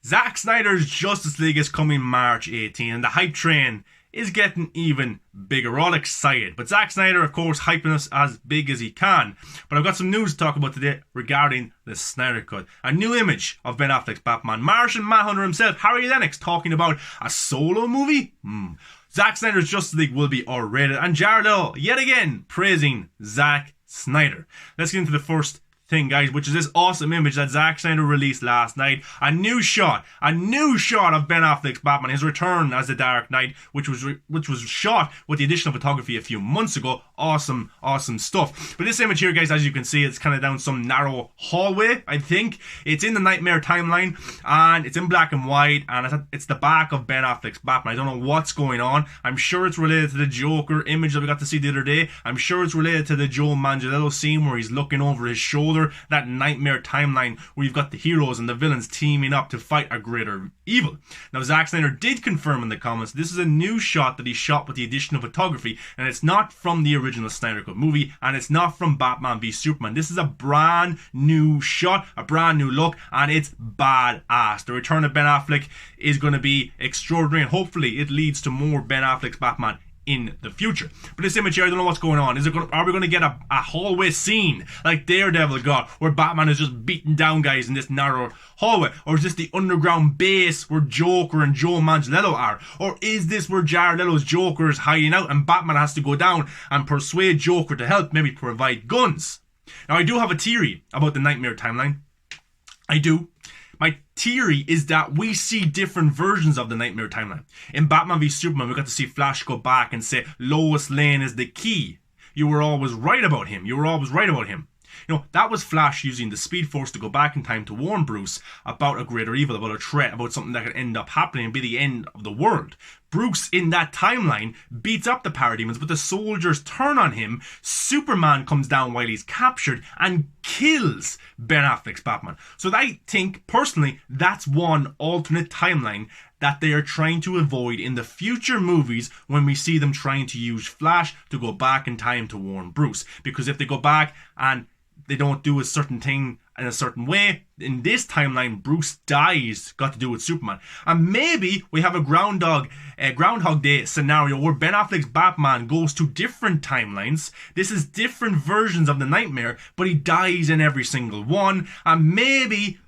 Zack Snyder's Justice League is coming March 18, and the hype train is getting even bigger. We're all excited. But Zack Snyder, of course, hyping us as big as he can. But I've got some news to talk about today regarding the Snyder Cut. A new image of Ben Affleck's Batman. Martian Manhunter himself, Harry Lennox, talking about a solo movie? Zack Snyder's Justice League will be R-rated. And Jared Leto, yet again, praising Zack Snyder. Let's get into the first thing, guys, which is this awesome image that Zack Snyder released last night. A new shot of Ben Affleck's Batman, his return as the Dark Knight, which was shot with the additional photography a few months ago. Awesome stuff. But this image here, guys, as you can see, it's kind of down some narrow hallway. I think it's in the Knightmare timeline, and it's in black and white, and it's the back of Ben Affleck's Batman. I don't know what's going on. I'm sure it's related to the Joker image that we got to see the other day. I'm sure it's related to the Joe Manganiello scene where he's looking over his shoulder. That Knightmare timeline where you've got the heroes and the villains teaming up to fight a greater evil. Now, Zack Snyder did confirm in the comments this is a new shot that he shot with the addition of photography, and it's not from the original Snyder Cut movie, and it's not from Batman v Superman. This is a brand new shot, a brand new look, and it's badass. The return of Ben Affleck is going to be extraordinary, and hopefully it leads to more Ben Affleck's Batman in the future. But this image here, I don't know what's going on. Are we going to get a hallway scene like Daredevil got, where Batman is just beating down guys in this narrow hallway? Or is this the underground base where Joker and Joe Manganiello are? Or is this where Jared Leto's Joker is hiding out and Batman has to go down and persuade Joker to help, maybe provide guns? Now, I do have a theory about the Knightmare timeline. I do. My theory is that we see different versions of the Knightmare timeline. In Batman v Superman, we got to see Flash go back and say, Lois Lane is the key. You were always right about him. You know, that was Flash using the Speed Force to go back in time to warn Bruce about a greater evil, about a threat, about something that could end up happening and be the end of the world. Bruce, in that timeline, beats up the parademons, but the soldiers turn on him. Superman comes down while he's captured and kills Ben Affleck's Batman. So I think, personally, that's one alternate timeline that they are trying to avoid in the future movies when we see them trying to use Flash to go back in time to warn Bruce. Because if they go back and they don't do a certain thing in a certain way, in this timeline, Bruce dies, got to do with Superman. And maybe we have a Groundhog Day scenario where Ben Affleck's Batman goes to different timelines. This is different versions of the Knightmare, but he dies in every single one. And maybe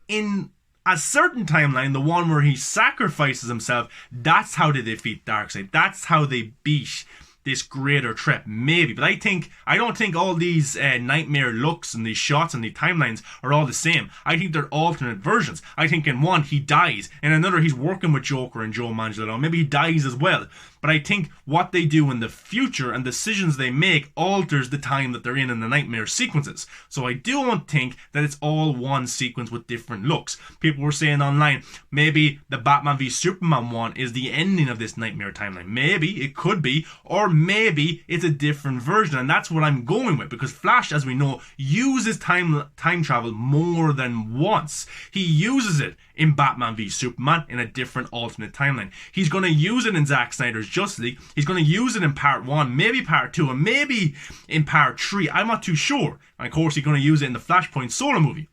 in a certain timeline, the one where he sacrifices himself, that's how they defeat Darkseid. That's how they beat this greater threat, maybe. But I don't think all these Knightmare looks and these shots and these timelines are all the same. I think they're alternate versions. I think in one he dies, in another he's working with Joker and Joe Manganiello. Maybe he dies as well. But I think what they do in the future and decisions they make alters the time that they're in the Knightmare sequences. So I don't think that it's all one sequence with different looks. People were saying online, maybe the Batman v Superman one is the ending of this Knightmare timeline. Maybe, it could be, or maybe it's a different version, and that's what I'm going with, because Flash, as we know, uses time travel more than once. He uses it in Batman v Superman in a different alternate timeline. He's going to use it in Zack Snyder's Justice League. He's going to use it in part 1, maybe part 2, and maybe in part 3. I'm not too sure. And of course, he's going to use it in the Flashpoint solo movie.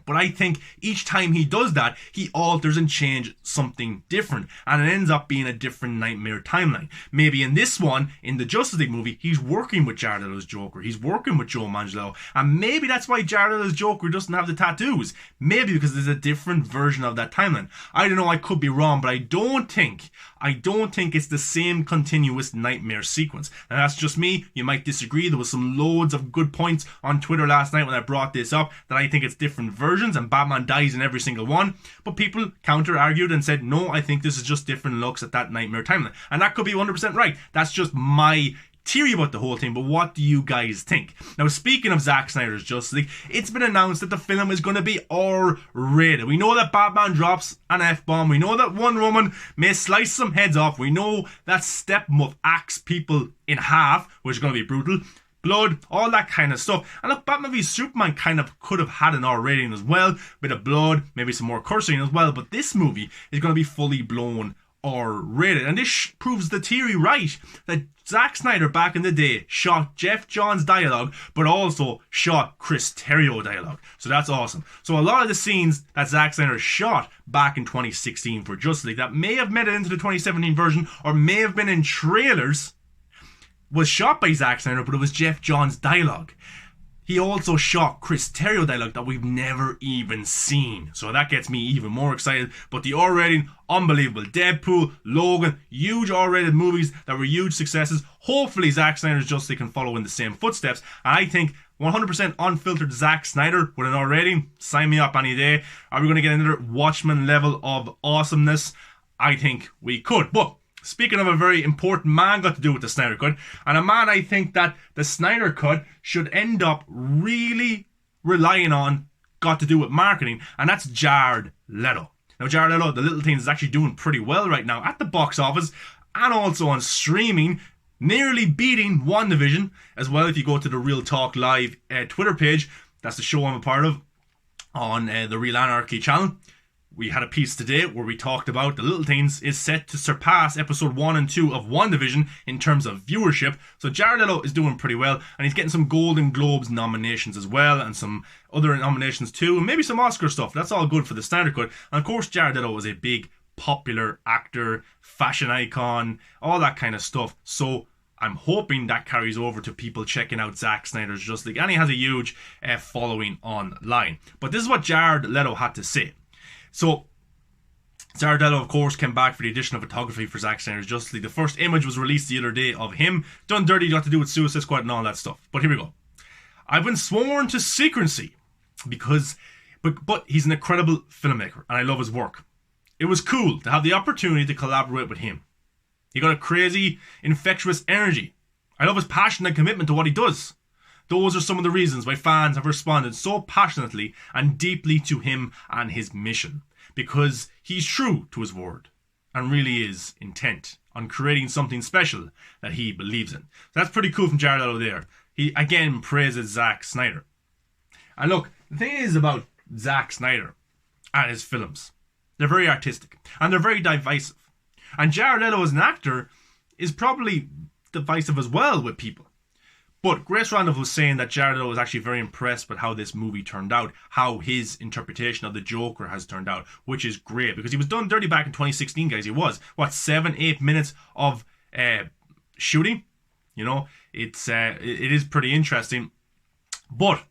But I think each time he does that, he alters and changes something different. And it ends up being a different Knightmare timeline. Maybe in this one, in the Justice League movie, he's working with Jared Leto's Joker. He's working with Joe Manganiello. And maybe that's why Jared Leto's Joker doesn't have the tattoos. Maybe because there's a different version of that timeline. I don't know, I could be wrong, but I don't think it's the same continuous Knightmare sequence. And that's just me. You might disagree. There was some loads of good points on Twitter last night when I brought this up that I think it's different versions and Batman dies in every single one. But people counter-argued and said, no, I think this is just different looks at that Knightmare timeline. And that could be 100% right. That's just my theory about the whole thing, but what do you guys think? Now, speaking of Zack Snyder's Justice League, it's been announced that the film is going to be R-rated. We know that Batman drops an F-bomb. We know that Wonder Woman may slice some heads off. We know that Steppenwolf axes people in half, which is going to be brutal. Blood, all that kind of stuff. And look, Batman v Superman kind of could have had an R rating as well. Bit of blood, maybe some more cursing as well. But this movie is going to be fully blown R-rated. And this proves the theory right, that Zack Snyder back in the day shot Jeff Johns dialogue, but also shot Chris Terrio dialogue. So that's awesome. So a lot of the scenes that Zack Snyder shot back in 2016 for Justice League that may have made it into the 2017 version or may have been in trailers was shot by Zack Snyder, but it was Jeff Johns dialogue. He also shot Chris Terrio dialogue that we've never even seen. So that gets me even more excited. But the R rating, unbelievable. Deadpool, Logan, huge R-rated movies that were huge successes. Hopefully Zack Snyder's Justice League can follow in the same footsteps. And I think 100% unfiltered Zack Snyder with an R rating, sign me up any day. Are we going to get another Watchmen level of awesomeness? I think we could. But speaking of a very important man got to do with the Snyder Cut, and a man I think that the Snyder Cut should end up really relying on, got to do with marketing, and that's Jared Leto. Now Jared Leto, the Little Things, is actually doing pretty well right now at the box office and also on streaming, nearly beating WandaVision as well. If you go to the RealTalkLife Twitter page, that's the show I'm a part of on the Real Anarchy channel. We had a piece today where we talked about The Little Things is set to surpass episode 1 and 2 of WandaVision in terms of viewership. So Jared Leto is doing pretty well, and he's getting some Golden Globes nominations as well, and some other nominations too, and maybe some Oscar stuff. That's all good for the Snyder Cut. And of course Jared Leto is a big popular actor, fashion icon, all that kind of stuff. So I'm hoping that carries over to people checking out Zack Snyder's Justice League, and he has a huge following online. But this is what Jared Leto had to say. So, Jared Leto, of course, came back for the additional photography for Zack Snyder's Justice League. The first image was released the other day of him, done dirty, got to do with Suicide Squad and all that stuff. But here we go. I've been sworn to secrecy because, but he's an incredible filmmaker, and I love his work. It was cool to have the opportunity to collaborate with him. He got a crazy, infectious energy. I love his passion and commitment to what he does. Those are some of the reasons why fans have responded so passionately and deeply to him and his mission. Because he's true to his word and really is intent on creating something special that he believes in. So that's pretty cool from Jared Leto there. He again praises Zack Snyder. And look, the thing is about Zack Snyder and his films, they're very artistic and they're very divisive. And Jared Leto as an actor is probably divisive as well with people. But Grace Randolph was saying that Jared Leto was actually very impressed with how this movie turned out, how his interpretation of the Joker has turned out, which is great because he was done dirty back in 2016, guys. He was, 7-8 minutes of shooting? You know, it is pretty interesting. But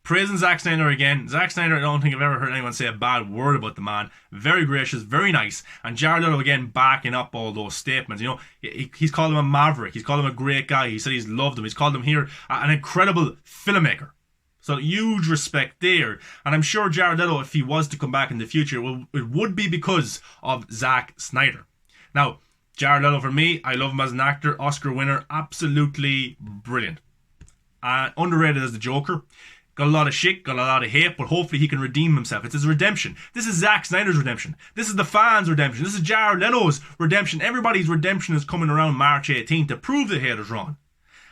praising Zack Snyder again. Zack Snyder, I don't think I've ever heard anyone say a bad word about the man. Very gracious, very nice. And Jared Leto again backing up all those statements. You know, he's called him a maverick. He's called him a great guy. He said he's loved him. He's called him here an incredible filmmaker. So huge respect there. And I'm sure Jared Leto, if he was to come back in the future, it would be because of Zack Snyder. Now, Jared Leto for me, I love him as an actor. Oscar winner, absolutely brilliant. Underrated as the Joker. Got a lot of shit, got a lot of hate, but hopefully he can redeem himself. It's his redemption. This is Zack Snyder's redemption. This is the fans' redemption. This is Jared Leto's redemption. Everybody's redemption is coming around March 18th to prove the haters wrong.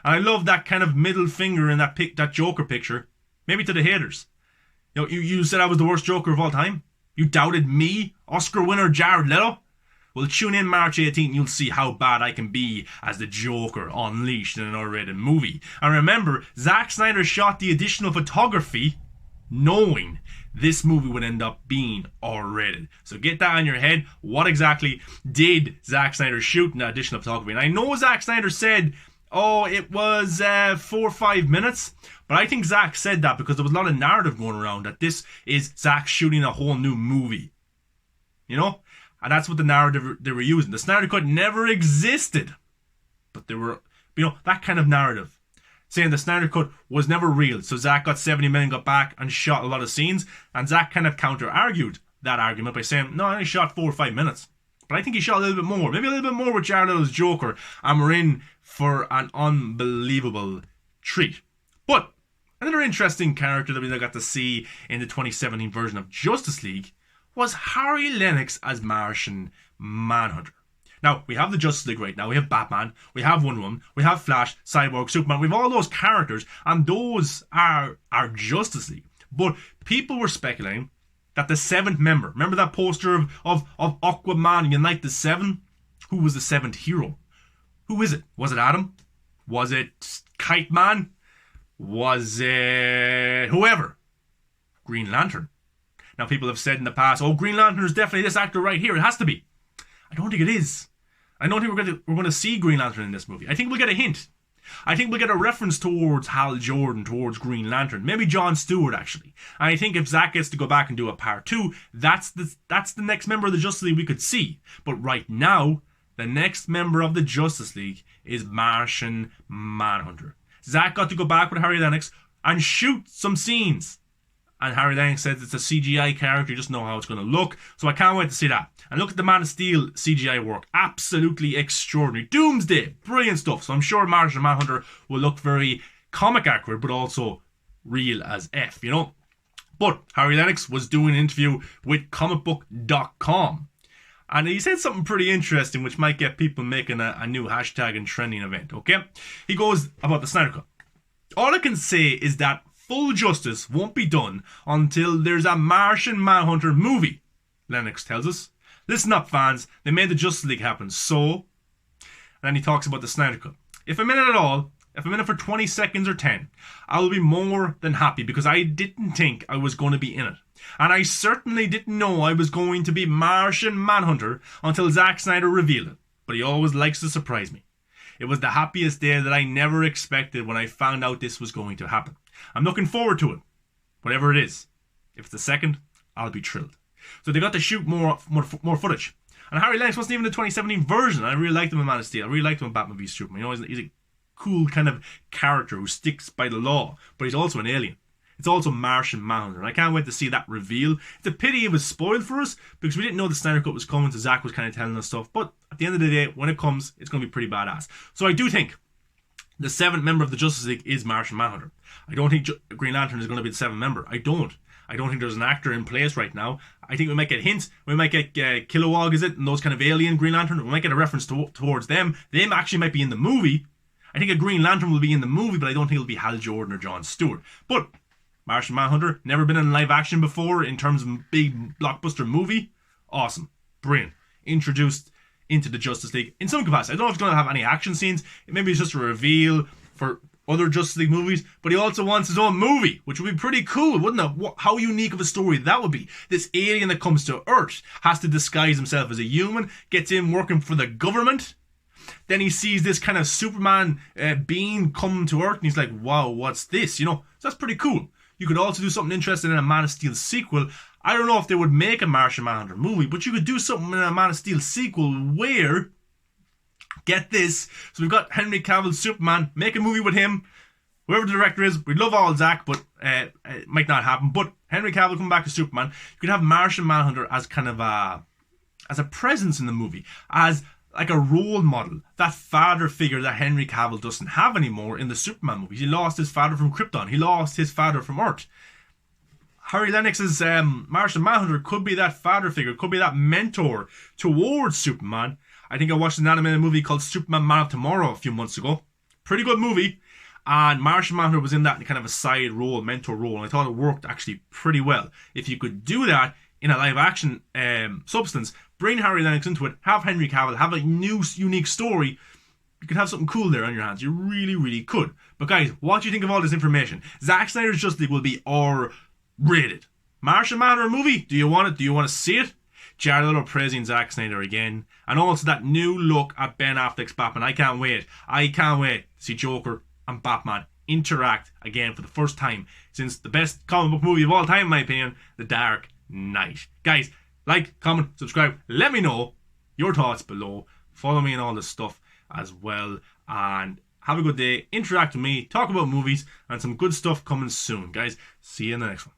And I love that kind of middle finger in that Joker picture. Maybe to the haters. You know, you said I was the worst Joker of all time. You doubted me, Oscar winner Jared Leto. Well, tune in March 18th and you'll see how bad I can be as the Joker unleashed in an R-rated movie. And remember, Zack Snyder shot the additional photography knowing this movie would end up being R-rated. So get that in your head. What exactly did Zack Snyder shoot in that additional photography? And I know Zack Snyder said, it was 4 or 5 minutes. But I think Zack said that because there was a lot of narrative going around that this is Zack shooting a whole new movie. You know? And that's what the narrative they were using. The Snyder Cut never existed. But they were, that kind of narrative. Saying the Snyder Cut was never real. So Zack got 70 million, got back and shot a lot of scenes. And Zack kind of counter-argued that argument by saying, no, I only shot 4 or 5 minutes. But I think he shot a little bit more. Maybe a little bit more with Jared Leto's Joker. And we're in for an unbelievable treat. But another interesting character that we got to see in the 2017 version of Justice League was Harry Lennox as Martian Manhunter. Now, we have the Justice League right now. We have Batman, we have Wonder Woman, we have Flash, Cyborg, Superman. We have all those characters, and those are our Justice League. But people were speculating that the seventh member, remember that poster of Aquaman unite the seven? Who was the seventh hero? Who is it? Was it Adam? Was it Kite Man? Was it whoever? Green Lantern. Now people have said in the past, oh, Green Lantern is definitely this actor right here. It has to be. I don't think it is. I don't think we're going to see Green Lantern in this movie. I think we'll get a hint. I think we'll get a reference towards Hal Jordan, towards Green Lantern. Maybe Jon Stewart, actually. And I think if Zack gets to go back and do a part 2, that's the next member of the Justice League we could see. But right now, the next member of the Justice League is Martian Manhunter. Zack got to go back with Harry Lennox and shoot some scenes. And Harry Lennox says it's a CGI character, you just know how it's going to look. So I can't wait to see that. And look at the Man of Steel CGI work. Absolutely extraordinary. Doomsday. Brilliant stuff. So I'm sure Martian Manhunter will look very comic accurate, but also real as F, you know. But Harry Lennox was doing an interview with comicbook.com. And he said something pretty interesting, which might get people making a new hashtag and trending event, okay? He goes about the Snyder Cut. All I can say is that full justice won't be done until there's a Martian Manhunter movie, Lennox tells us. Listen up, fans. They made the Justice League happen, so... And then he talks about the Snyder Cut. If I'm in it at all, if I'm in it for 20 seconds or 10, I will be more than happy because I didn't think I was going to be in it. And I certainly didn't know I was going to be Martian Manhunter until Zack Snyder revealed it. But he always likes to surprise me. It was the happiest day that I never expected when I found out this was going to happen. I'm looking forward to it. Whatever it is. If it's the second, I'll be thrilled. So they got to shoot more footage. And Harry Lennox wasn't even the 2017 version. I really liked him in Man of Steel. I really liked him in Batman v Superman. You know, he's a cool kind of character who sticks by the law. But he's also an alien. It's also Martian Manhunter. And I can't wait to see that reveal. It's a pity it was spoiled for us because we didn't know the Snyder Cut was coming. So Zack was kind of telling us stuff. But at the end of the day, when it comes, it's going to be pretty badass. So I do think the seventh member of the Justice League is Martian Manhunter. I don't think Green Lantern is going to be the seventh member. I don't think there's an actor in place right now. I think we might get hints. We might get Kilowog, is it? And those kind of alien Green Lantern. We might get a reference towards them. They actually might be in the movie. I think a Green Lantern will be in the movie, but I don't think it'll be Hal Jordan or Jon Stewart. But Martian Manhunter, never been in live action before in terms of big blockbuster movie. Awesome. Brilliant. Introduced into the Justice League in some capacity. I don't know if it's going to have any action scenes. Maybe it's just a reveal for other Justice League movies, but he also wants his own movie, which would be pretty cool, wouldn't it? How unique of a story that would be. This alien that comes to Earth has to disguise himself as a human, gets in working for the government. Then he sees this kind of Superman being come to Earth, and he's like, wow, what's this? You know, so that's pretty cool. You could also do something interesting in a Man of Steel sequel. I don't know if they would make a Martian Manhunter movie, but you could do something in a Man of Steel sequel where, get this, so we've got Henry Cavill Superman, make a movie with him, whoever the director is. We'd love all Zack, but it might not happen. But Henry Cavill come back to Superman. You could have Martian Manhunter as kind of as a presence in the movie, as like a role model, that father figure that Henry Cavill doesn't have anymore in the Superman movies. He lost his father from Krypton. He lost his father from Earth. Harry Lennox's Martian Manhunter could be that father figure, could be that mentor towards Superman. I think I watched an animated movie called Superman Man of Tomorrow a few months ago. Pretty good movie. And Martian Manhunter was in that kind of a side role, mentor role. And I thought it worked actually pretty well. If you could do that in a live action substance, bring Harry Lennox into it, have Henry Cavill, have a new unique story, you could have something cool there on your hands. You really, really could. But guys, what do you think of all this information? Zack Snyder's Justice League will be R-rated. Martian Manhunter movie? Do you want it? Do you want to see it? Jared Leto praising Zack Snyder again. And also that new look at Ben Affleck's Batman. I can't wait. I can't wait to see Joker and Batman interact again for the first time since the best comic book movie of all time, in my opinion, The Dark Knight. Guys, like, comment, subscribe. Let me know your thoughts below. Follow me and all this stuff as well. And have a good day. Interact with me. Talk about movies and some good stuff coming soon. Guys, see you in the next one.